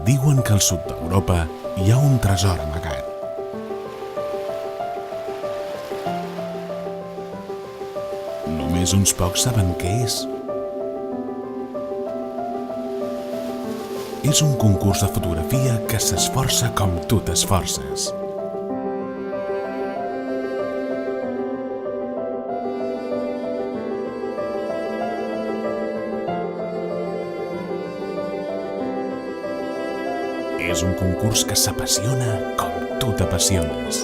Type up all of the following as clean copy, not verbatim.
Diuen que al sud d'Europa hi ha un tresor amagat. Només uns pocs saben què és. És un concurs de fotografia que s'esforça com tu t'esforces. És un concurs que s'apassiona com tu t'apassiones.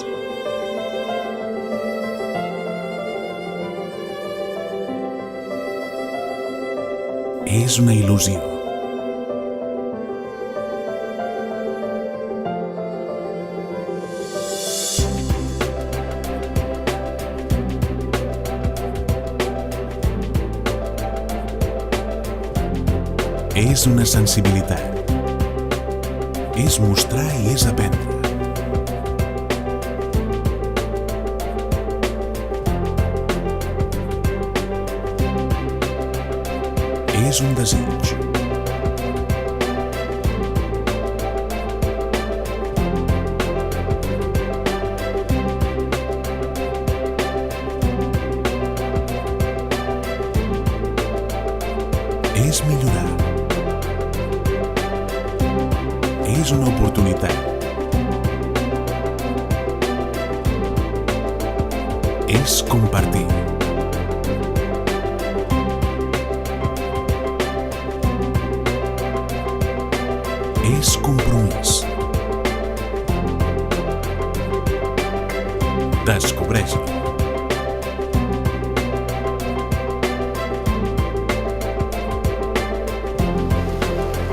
És una il·lusió. És una sensibilitat. És mostrar i és aprendre. És un desig. És millorar. És una oportunitat. És compartir. És compromís. Descobreix-ho.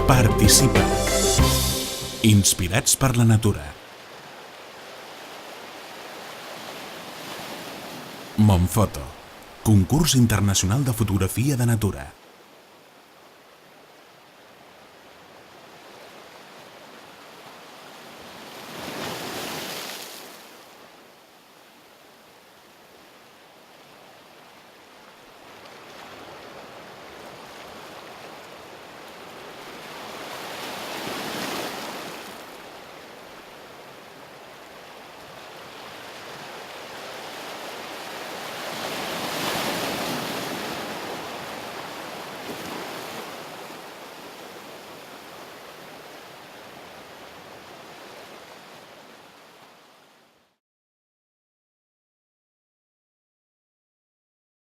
Participa. Inspirats per la natura. Montfoto, concurs internacional de fotografia de natura.